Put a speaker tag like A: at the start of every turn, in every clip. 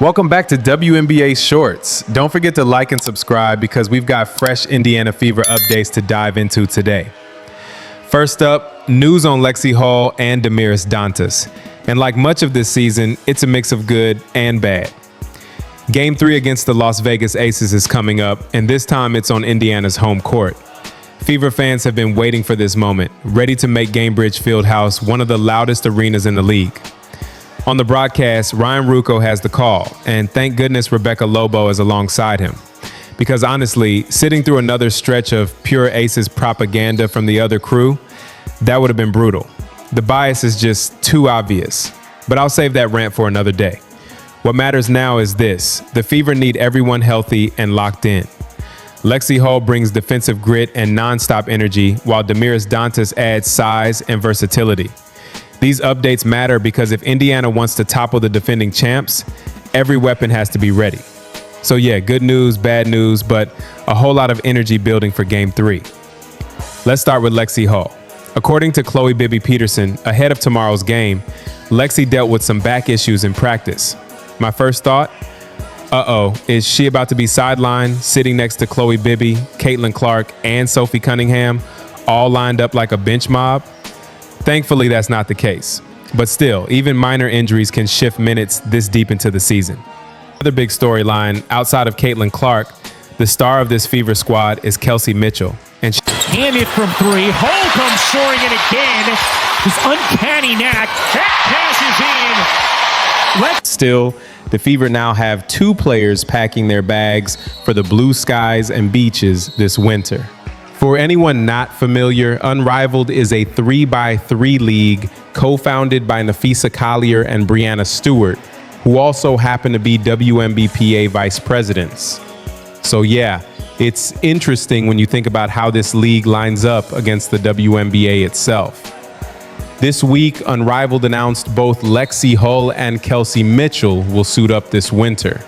A: Welcome back to WNBA Shorts. Don't forget to like and subscribe because we've got fresh Indiana Fever updates to dive into today. First up, news on Lexi Hull and Damiris Dantas. And like much of this season, it's a mix of good and bad. Game 3 against the Las Vegas Aces is coming up, and this time it's on Indiana's home court. Fever fans have been waiting for this moment, ready to make Gainbridge Fieldhouse one of the loudest arenas in the league. On the broadcast, Ryan Ruocco has the call, and thank goodness Rebecca Lobo is alongside him. Because honestly, sitting through another stretch of pure Aces propaganda from the other crew, that would have been brutal. The bias is just too obvious, but I'll save that rant for another day. What matters now is this: the Fever need everyone healthy and locked in. Lexi Hull brings defensive grit and nonstop energy, while Damiris Dantas adds size and versatility. These updates matter because if Indiana wants to topple the defending champs, every weapon has to be ready. So yeah, good news, bad news, but a whole lot of energy building for Game 3. Let's start with Lexi Hull. According to Chloe Bibby Peterson, ahead of tomorrow's game, Lexi dealt with some back issues in practice. My first thought, is she about to be sidelined, sitting next to Chloe Bibby, Caitlin Clark, and Sophie Cunningham, all lined up like a bench mob? Thankfully, that's not the case. But still, even minor injuries can shift minutes this deep into the season. Another big storyline, outside of Caitlin Clark, the star of this Fever squad is Kelsey Mitchell. And
B: it from three. Hull comes soaring in again. His uncanny knack. That passes in.
A: Still, the Fever now have 2 players packing their bags for the blue skies and beaches this winter. For anyone not familiar, Unrivaled is a 3x3 league co-founded by Nafisa Collier and Brianna Stewart, who also happen to be WNBPA vice presidents. So yeah, it's interesting when you think about how this league lines up against the WNBA itself. This week, Unrivaled announced both Lexi Hull and Kelsey Mitchell will suit up this winter.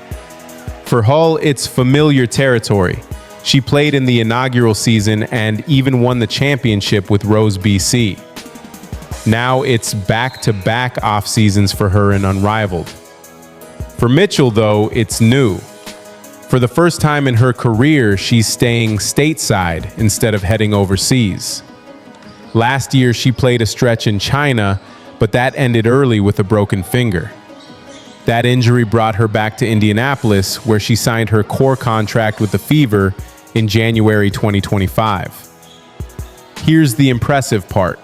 A: For Hull, it's familiar territory. She played in the inaugural season and even won the championship with Rose BC. Now it's back-to-back off seasons for her in Unrivaled. For Mitchell, though, it's new. For the first time in her career, she's staying stateside instead of heading overseas. Last year, she played a stretch in China, but that ended early with a broken finger. That injury brought her back to Indianapolis, where she signed her core contract with the Fever in January 2025. Here's the impressive part.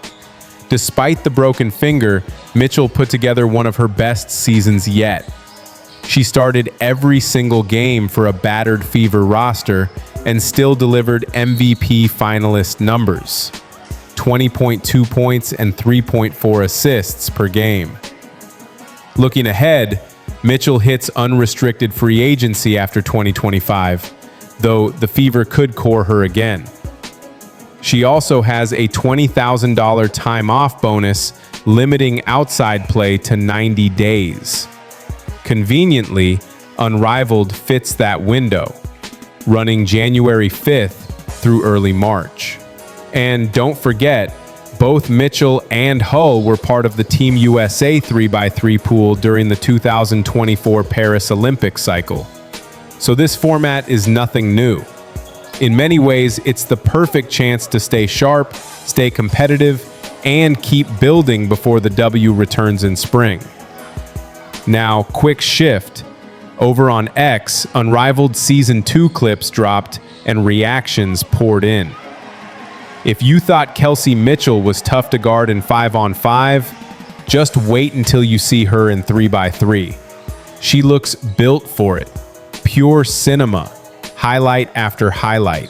A: Despite the broken finger, Mitchell put together one of her best seasons yet. She started every single game for a battered Fever roster and still delivered MVP finalist numbers: 20.2 points and 3.4 assists per game. Looking ahead, Mitchell hits unrestricted free agency after 2025, though the Fever could core her again. She also has a $20,000 time off bonus, limiting outside play to 90 days. Conveniently, Unrivaled fits that window, running January 5th through early March. And don't forget, both Mitchell and Hull were part of the Team USA 3x3 pool during the 2024 Paris Olympics cycle. So this format is nothing new. In many ways, it's the perfect chance to stay sharp, stay competitive, and keep building before the W returns in spring. Now, quick shift. Over on X, Unrivaled Season 2 clips dropped and reactions poured in. If you thought Kelsey Mitchell was tough to guard in 5-on-5, just wait until you see her in 3x3. She looks built for it. Pure cinema, highlight after highlight.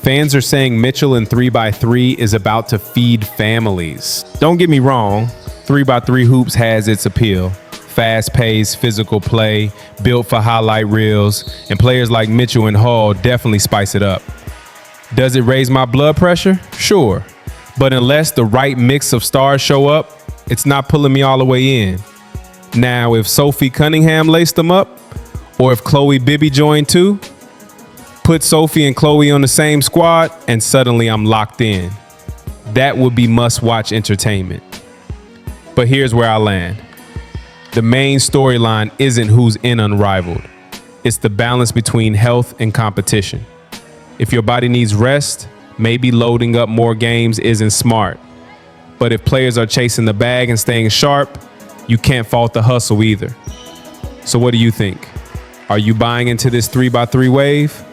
A: Fans are saying Mitchell in 3x3 is about to feed families. Don't get me wrong, 3x3 hoops has its appeal. Fast-paced, physical play, built for highlight reels, and players like Mitchell and Hull definitely spice it up. Does it raise my blood pressure? Sure. But unless the right mix of stars show up, it's not pulling me all the way in. Now, if Sophie Cunningham laced them up, or if Chloe Bibby joined too, put Sophie and Chloe on the same squad, and suddenly I'm locked in. That would be must-watch entertainment. But here's where I land. The main storyline isn't who's in Unrivaled. It's the balance between health and competition. If your body needs rest, maybe loading up more games isn't smart. But if players are chasing the bag and staying sharp, you can't fault the hustle either. So what do you think? Are you buying into this 3x3 wave?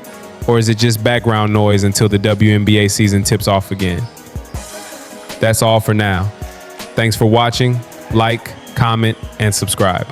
A: Or is it just background noise until the WNBA season tips off again? That's all for now. Thanks for watching. Like, comment, and subscribe.